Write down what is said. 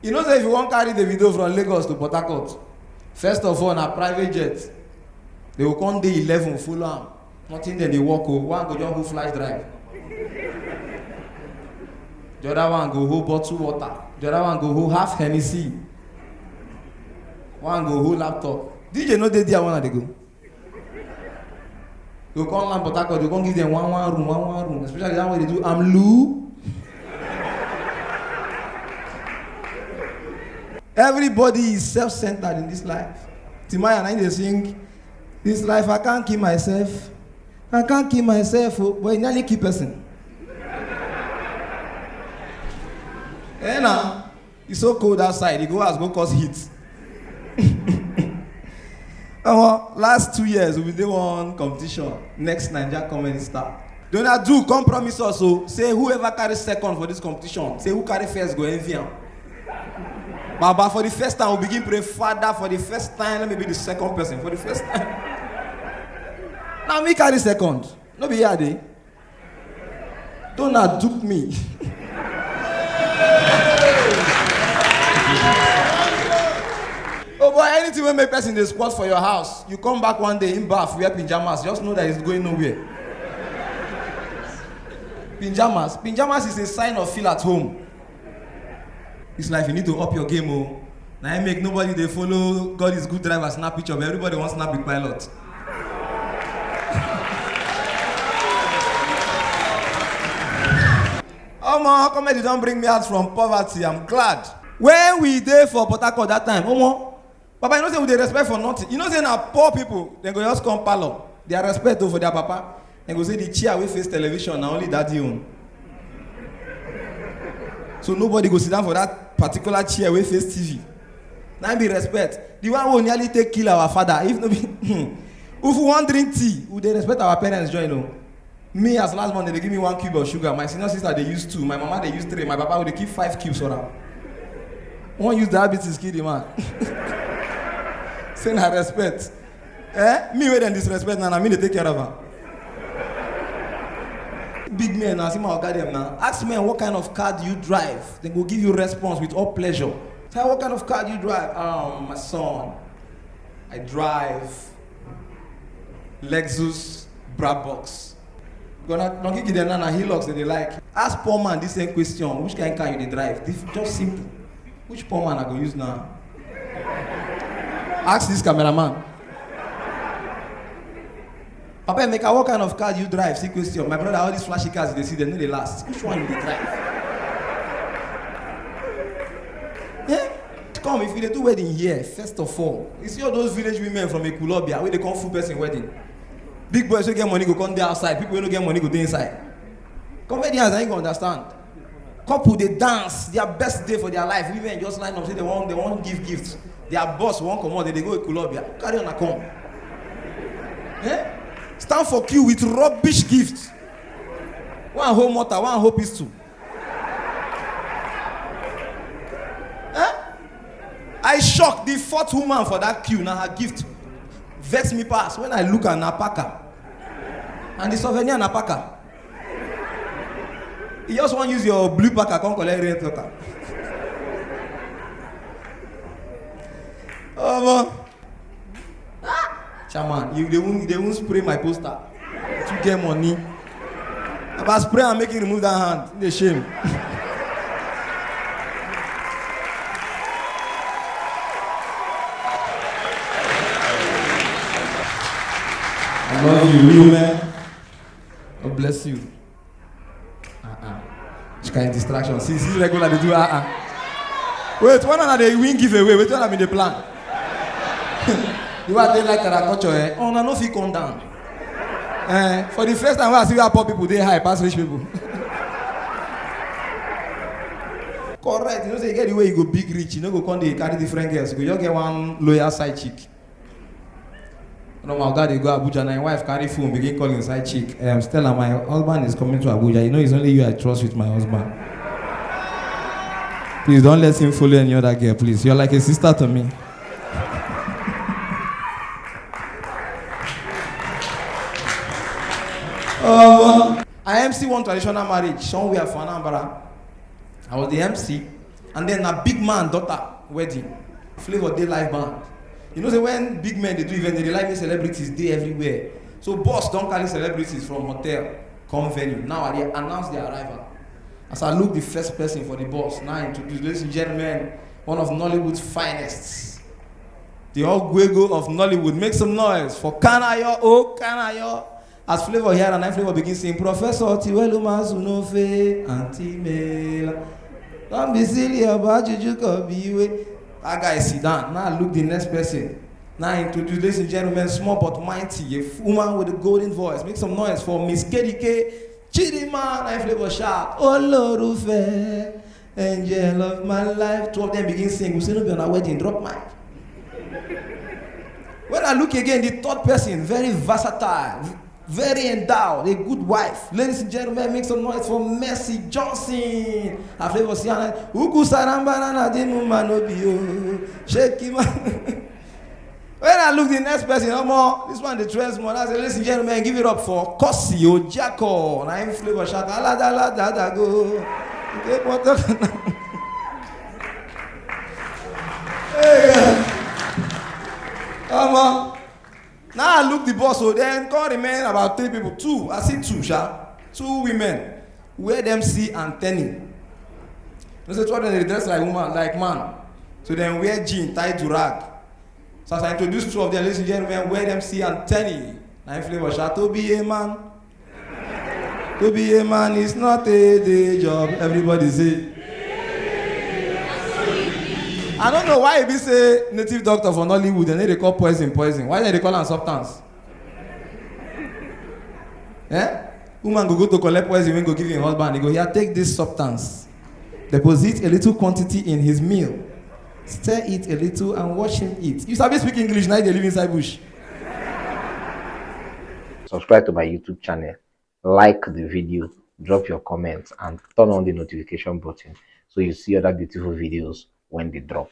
You know say if you want carry Davido from Lagos to Port Harcourt, first of all na private jet. They will come day 11 full am. Nothing then they walk o. One go just go flash drive. The other one go hold bottle water. The other one go hold half Hennessy. One go hold laptop. DJ no dey there one they go. They go come land Port Harcourt, they go come give them one room. Especially that way they do Amlu. Everybody is self-centered in this life. Timaya and I they sing, this life I can't kill myself. I can't kill myself, but I nearly kill person. Eh now, it's so cold outside, you go out, go cause heat. Last 2 years, we did one competition, NextNaijaComedyStar. Don't do, come promise us, so say whoever carries second for this competition, say who carry first, go envy him. But for the first time, we begin pray, Father, for the first time, let me be the second person. For the first time. Now me carry second. No be here, dey. Don't not dupe me. Oh boy, anything will make person in the spot for your house. You come back one day in bath, wear pajamas. Just know that it's going nowhere. Pajamas is a sign of feel at home. This life, you need to up your game, oh. Now I make nobody they follow God is good driver, snap picture, but everybody wants snap big pilot. Omo, comedy don't bring me out from poverty. I'm glad. When we there for Port Harcourt that time, Omo, Papa, you know say we dey respect for nothing. You know say now poor people, they go just come parlor. They are respect for their papa. They go say the chair we face television, now only daddy own. So nobody go sit down for that particular chair we face TV. Now be respect. The one will nearly take kill our father. If no be, if we want drink tea, we dey respect our parents join no. Me as last month they give me 1 cube of sugar. My senior sister they use 2. My mama they use 3. My papa would keep 5 cubes for her. One use diabetes kill the man. Saying her respect. Me wait and disrespect now. I mean they take care of her. Big men now, see my them now. Ask men what kind of car do you drive? They will give you response with all pleasure. Say what kind of car do you drive? My son, I drive Lexus Brabbox. Gonna don't give them nana Hilux that they like. Ask poor man this same question. Which kind of car you they drive? This just simple. Which poor man I go use now? Ask this cameraman. Papa, make what kind of car do you drive? See question. My brother, all these flashy cars they see, they know they last. Which one do they drive? Yeah? Come, if you do wedding here, first of all, you see all those village women from Ekulobia where they come full person wedding. Big boys who get money go come there outside. People who don't get money go there inside. Comedians, I ain't gonna understand. Couple they dance, their best day for their life. Women just line up, say they want give gifts. Their boss won't come out, they go Ekulobia. Carry on a come. Yeah? Stand for queue with rubbish gifts. One whole motor, one whole pistol. I shocked the 4th woman for that queue. Now her gift vex me pass when I look at Napaka. And the souvenir Napaka. You just want to use your blue packer, come collect red packer. Oh man. Chairman, they won't spray my poster to get money. If I spray and make you remove that hand, it's a shame. I love you, real man. God bless you. Which kind of distraction? See regular they do Wait, one another they win giveaway. Wait, one I'm in the plan. You are there like culture, eh? Oh, no, if you come down. For the first time, I see how poor people they high pass rich people. Correct. You know, say you get the way you go big rich. You know, go come they carry different girls. You just get one loyal side chick. No, my God, they go Abuja. And my wife carry phone, begin calling side chick. Stella, my husband is coming to Abuja. You know, it's only you I trust with my husband. Please don't let him follow any other girl, please. You're like a sister to me. I MC one traditional marriage somewhere for Anambra. I was the MC, And then a big man daughter wedding. Flavour dey live band. You know say when big men they do event, they like make celebrities dey everywhere. So boss don't carry celebrities from hotel come venue. Now they announce their arrival. As I look the first person for the boss, now I introduce, ladies and gentlemen, one of Nollywood's finest. The Ogwego of Nollywood. Make some noise for Kanayo, oh Kanayo. As Flavour here and I Flavour begins saying, Professor Tiwelu Mazunofe, Anti-Mela. Don't be silly about you could be way. That guy sit down. Now look the next person. Now I introduce, ladies and gentlemen, small but mighty, a woman with a golden voice. Make some noise for Miss Kedike Chidima. I Flavour shout, oh Lord, Ufe, angel of my life. Two of them begin singing. We say no be on a wedding, drop mic. When I look again, the third person, very versatile, very endowed, a good wife. Ladies and gentlemen, make some noise for Mercy Johnson. I Flavour Siana. Uku sarambana dinu manobio. Shake him. When I look the next person, no more. This one the trends more. I say, ladies and gentlemen, give it up for Kosi Ojako. And I'm Flavour Shaka. La da la da da go. Okay, what hey. Come on. Now I look the boss, so then come remain about 3 people. 2, I see 2, sha. 2 women. Wear them see antennae. You say 2 of them they dress like woman, like man. So then wear jean, tie to rag. So as I introduce 2 of them, ladies and gentlemen, wear them see antennae. Now Flavour sha. To be a man. To be a man is not a day job. Everybody say. I don't know why we say native doctor for Nollywood and they call poison. Why they call am substance? Eh? Woman go to collect poison when go give him husband. He go, here, take this substance. Deposit a little quantity in his meal. Stir it a little and watch him eat. You sabi speak English, now they live inside bush. Subscribe to my YouTube channel, like the video, drop your comments, and turn on the notification button so you see other beautiful videos when they drop.